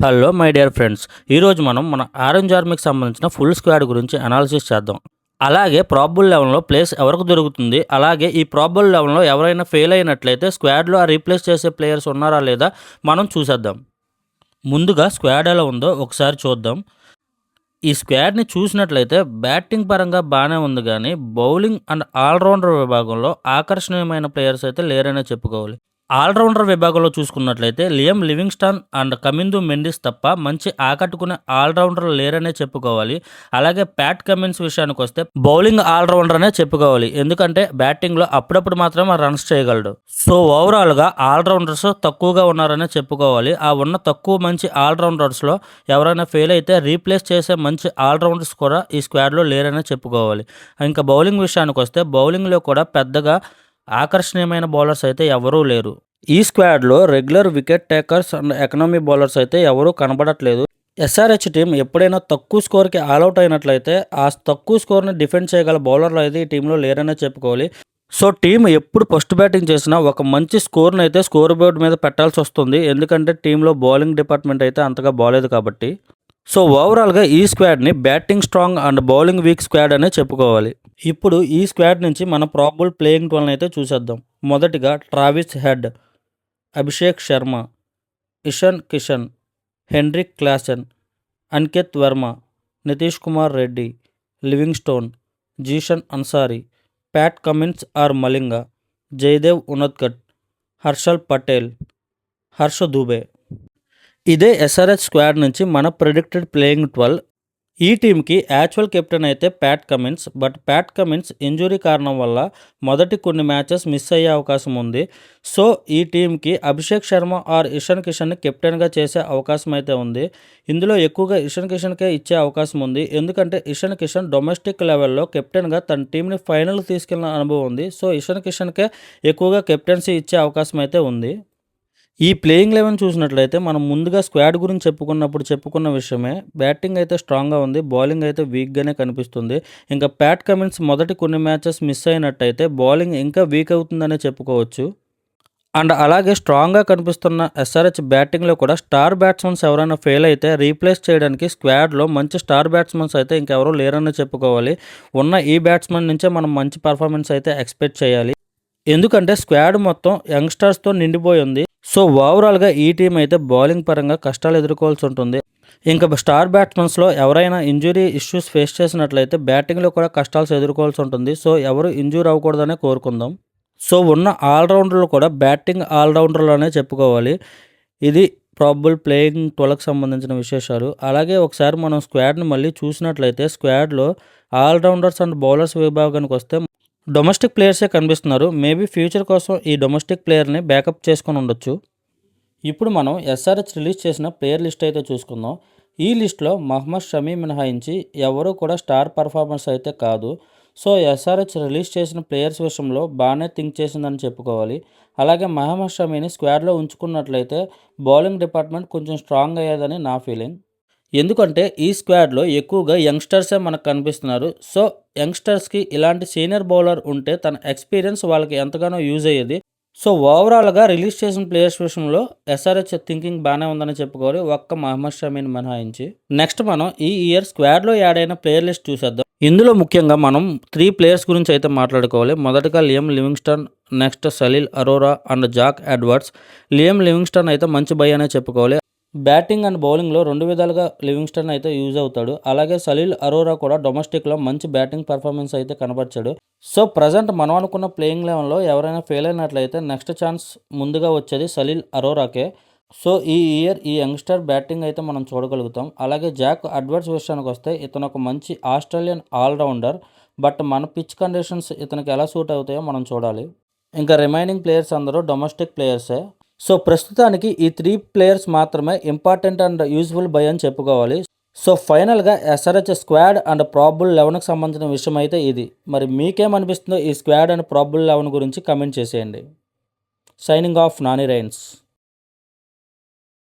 Hello my dear friends, ఈరోజు మన orange ఆర్మీకి సంబంధించిన ఫుల్ స్క్వాడ్ గురించి అనాలిసిస్ చేద్దాం. అలాగే ప్రాబబుల్ లెవెన్లో ప్లేస్ ఎవరికి దొరుకుతుంది, అలాగే ఈ ప్రాబబుల్ లెవెన్లో ఎవరైనా ఫెయిల్ అయినట్లయితే స్క్వాడ్లో ఆ రీప్లేస్ చేసే ప్లేయర్స్ ఉన్నారా లేదా మనం చూసేద్దాం. ముందుగా స్క్వాడ్ ఎలా ఉందో ఒకసారి చూద్దాం. ఈ స్క్వాడ్ని చూసినట్లయితే బ్యాటింగ్ పరంగా బాగానే ఉంది, కానీ బౌలింగ్ అండ్ ఆల్రౌండర్ విభాగంలో ఆకర్షణీయమైన ప్లేయర్స్ అయితే లేరనే చెప్పుకోవాలి. ఆల్రౌండర్ విభాగంలో చూసుకున్నట్లయితే Liam Livingstone and Kamindu Mendis తప్ప మంచి ఆకట్టుకునే ఆల్రౌండర్ లేరనే చెప్పుకోవాలి. అలాగే ప్యాట్ కమిన్స్ విషయానికి వస్తే బౌలింగ్ ఆల్రౌండర్ అనే చెప్పుకోవాలి, ఎందుకంటే బ్యాటింగ్లో అప్పుడప్పుడు మాత్రమే రన్స్ చేయగలడు. సో ఓవరాల్గా ఆల్రౌండర్స్ తక్కువగా ఉన్నారనే చెప్పుకోవాలి. ఆ ఉన్న తక్కువ మంచి ఆల్రౌండర్స్లో ఎవరైనా ఫెయిల్ అయితే రీప్లేస్ చేసే మంచి ఆల్రౌండర్స్ కూడా ఈ స్క్వాడ్లో లేరనే చెప్పుకోవాలి. ఇంకా బౌలింగ్ విషయానికి వస్తే బౌలింగ్లో కూడా పెద్దగా ఆకర్షణీయమైన బౌలర్స్ అయితే ఎవరూ లేరు. ఈ స్క్వాడ్లో regular wicket takers and economy bowlers అయితే ఎవరూ కనబడట్లేదు. ఎస్ఆర్హెచ్ టీం ఎప్పుడైనా తక్కువ స్కోర్కి ఆల్అవుట్ అయినట్లయితే ఆ తక్కువ స్కోర్ని డిఫెండ్ చేయగల బౌలర్లు అయితే ఈ టీంలో లేరనే చెప్పుకోవాలి. సో టీం ఎప్పుడు ఫస్ట్ బ్యాటింగ్ చేసినా ఒక మంచి స్కోర్ని అయితే స్కోర్ బోర్డు మీద పెట్టాల్సి వస్తుంది, ఎందుకంటే టీంలో బౌలింగ్ డిపార్ట్మెంట్ అయితే అంతగా బాగలేదు కాబట్టి. సో ఓవరాల్గా ఈ స్క్వాడ్ని batting strong and bowling weak squad అనే చెప్పుకోవాలి. ఇప్పుడు ఈ స్క్వాడ్ నుంచి మన ప్రాబబుల్ ప్లేయింగ్ 12 అయితే చూసేద్దాం. మొదటిగా Travis Head, Abhishek Sharma, Ishan Kishan, Heinrich Klaasen, Aniket Varma, Nitish Kumar Reddy, Livingstone, Zeeshan Ansari, Pat Cummins or Malinga, Jaydev Unadkat, Harshal Patel, Harsh Dubey. ఇదే ఎస్ఆర్హెచ్ స్క్వాడ్ నుంచి మన ప్రెడిక్టెడ్ ప్లేయింగ్ 12. ఈ టీంకి యాక్చువల్ కెప్టెన్ అయితే Pat Cummins, but Pat Cummins injury కారణం వల్ల మొదటి కొన్ని మ్యాచెస్ మిస్ అయ్యే అవకాశం ఉంది. సో ఈ టీంకి అభిషేక్ శర్మ ఆర్ ఇషాన్ కిషన్ని కెప్టెన్గా చేసే అవకాశం అయితే ఉంది. ఇందులో ఎక్కువగా ఇషాన్ కిషన్కే ఇచ్చే అవకాశం ఉంది, ఎందుకంటే ఇషాన్ కిషన్ డొమెస్టిక్ లెవెల్లో కెప్టెన్గా తన టీంని ఫైనల్ తీసుకెళ్లిన అనుభవం ఉంది. సో ఇషాన్ కిషన్కే ఎక్కువగా కెప్టెన్సీ ఇచ్చే అవకాశం అయితే ఉంది. ఈ ప్లేయింగ్ 11 చూసినట్లయితే మనం ముందుగా స్క్వాడ్ గురించి చెప్పుకున్న విషయమే. బ్యాటింగ్ అయితే స్ట్రాంగ్గా ఉంది, బౌలింగ్ అయితే వీక్గానే కనిపిస్తుంది. ఇంకా ప్యాట్ కమిన్స్ మొదటి కొన్ని మ్యాచెస్ మిస్ అయినట్టయితే బౌలింగ్ ఇంకా వీక్ అవుతుందనే చెప్పుకోవచ్చు. అండ్ అలాగే స్ట్రాంగ్గా కనిపిస్తున్న ఎస్ఆర్హెచ్ బ్యాటింగ్లో కూడా స్టార్ బ్యాట్స్మెన్స్ ఎవరైనా ఫెయిల్ అయితే రీప్లేస్ చేయడానికి స్క్వాడ్లో మంచి స్టార్ బ్యాట్స్మెన్స్ అయితే ఇంకెవరూ లేరని చెప్పుకోవాలి. ఉన్న ఈ బ్యాట్స్మెన్ నుంచే మనం మంచి పర్ఫార్మెన్స్ అయితే ఎక్స్పెక్ట్ చేయాలి, ఎందుకంటే స్క్వాడ్ మొత్తం యంగ్స్టర్స్తో నిండిపోయి ఉంది. సో ఓవరాల్గా ఈ టీం అయితే బౌలింగ్ పరంగా కష్టాలు ఎదుర్కోవాల్సి ఉంటుంది. ఇంకా స్టార్ బ్యాట్స్మెన్స్లో ఎవరైనా ఇంజురీ ఇష్యూస్ ఫేస్ చేసినట్లయితే బ్యాటింగ్లో కూడా కష్టాలు ఎదుర్కోవాల్సి ఉంటుంది. సో ఎవరు ఇంజూర్ అవ్వకూడదనే కోరుకుందాం. సో ఉన్న ఆల్రౌండర్లు కూడా బ్యాటింగ్ ఆల్రౌండర్లోనే చెప్పుకోవాలి. ఇది ప్రాబబుల్ ప్లేయింగ్ 12కి సంబంధించిన విశేషాలు. అలాగే ఒకసారి మనం స్క్వాడ్ని మళ్ళీ చూసినట్లయితే స్క్వాడ్లో ఆల్రౌండర్స్ అండ్ బౌలర్స్ విభాగానికి వస్తే డొమెస్టిక్ ప్లేయర్సే కనిపిస్తున్నారు. మేబీ ఫ్యూచర్ కోసం ఈ డొమెస్టిక్ ప్లేయర్ని బ్యాకప్ చేసుకొని ఉండొచ్చు. ఇప్పుడు మనం ఎస్ఆర్హెచ్ రిలీజ్ చేసిన ప్లేయర్ లిస్ట్ అయితే చూసుకుందాం. ఈ లిస్ట్లో మహమ్మద్ షమీ మినహాయించి ఎవరు కూడా స్టార్ పర్ఫార్మర్స్ అయితే కాదు. సో ఎస్ఆర్హెచ్ రిలీజ్ చేసిన ప్లేయర్స్ విషయంలో బాగానే థింక్ చేసిందని చెప్పుకోవాలి. అలాగే మహమ్మద్ షమీని స్క్వాడ్లో ఉంచుకున్నట్లయితే బౌలింగ్ డిపార్ట్మెంట్ కొంచెం స్ట్రాంగ్ అయ్యేదని నా ఫీలింగ్, ఎందుకంటే ఈ స్క్వాడ్లో ఎక్కువగా యంగ్స్టర్సే మనకు కనిపిస్తున్నారు. సో యంగ్స్టర్స్కి ఇలాంటి సీనియర్ బౌలర్ ఉంటే తన ఎక్స్పీరియన్స్ వాళ్ళకి ఎంతగానో యూజ్ అయ్యేది. సో ఓవరాల్గా రిలీజ్ చేసిన ప్లేయర్స్ విషయంలో ఎస్ఆర్హెచ్ థింకింగ్ బాగానే ఉందని చెప్పుకోవాలి, ఒక్క మహమ్మద్ షమీని మినహాయించి. నెక్స్ట్ మనం ఈ ఇయర్ స్క్వాడ్లో యాడ్ అయిన ప్లేయర్ లిస్ట్ చూసేద్దాం. ఇందులో ముఖ్యంగా మనం 3 ప్లేయర్స్ గురించి అయితే మాట్లాడుకోవాలి. మొదటగా Liam Livingstone, next Salil Arora and Jack Edwards. Liam Livingstone అయితే మంచి బై అనే చెప్పుకోవాలి. బ్యాటింగ్ అండ్ బౌలింగ్లో 2 విధాలుగా లివింగ్స్టన్ అయితే యూజ్ అవుతాడు. అలాగే సలీల్ అరోరా కూడా డొమెస్టిక్లో మంచి బ్యాటింగ్ పర్ఫార్మెన్స్ అయితే కనబరిచాడు. సో ప్రజెంట్ మనం అనుకున్న ప్లేయింగ్ 11లో ఎవరైనా ఫెయిల్ అయినట్లయితే నెక్స్ట్ ఛాన్స్ ముందుగా వచ్చేది సలీల్ అరోరాకే. సో ఈ ఇయర్ ఈ యంగ్స్టర్ బ్యాటింగ్ అయితే మనం చూడగలుగుతాం. అలాగే జాక్ ఎడ్వర్డ్స్ విషయానికి వస్తే ఇతను ఒక మంచి ఆస్ట్రేలియన్ ఆల్రౌండర్, బట్ మన పిచ్ కండిషన్స్ ఇతనికి ఎలా సూట్ అవుతాయో మనం చూడాలి. ఇంకా రిమైనింగ్ ప్లేయర్స్ అందరూ డొమెస్టిక్ ప్లేయర్సే. సో ప్రస్తుతానికి ఈ 3 ప్లేయర్స్ మాత్రమే ఇంపార్టెంట్ అండ్ యూజ్ఫుల్ బై అని చెప్పుకోవాలి. సో ఫైనల్గా ఎస్ఆర్హెచ్ స్క్వాడ్ అండ్ ప్రాబబుల్ 11కి సంబంధించిన విషయం అయితే ఇది. మరి మీకేమనిపిస్తుందో ఈ స్క్వాడ్ అండ్ ప్రాబబుల్ 11 గురించి కమెంట్ చేసేయండి. Signing off Nani rains.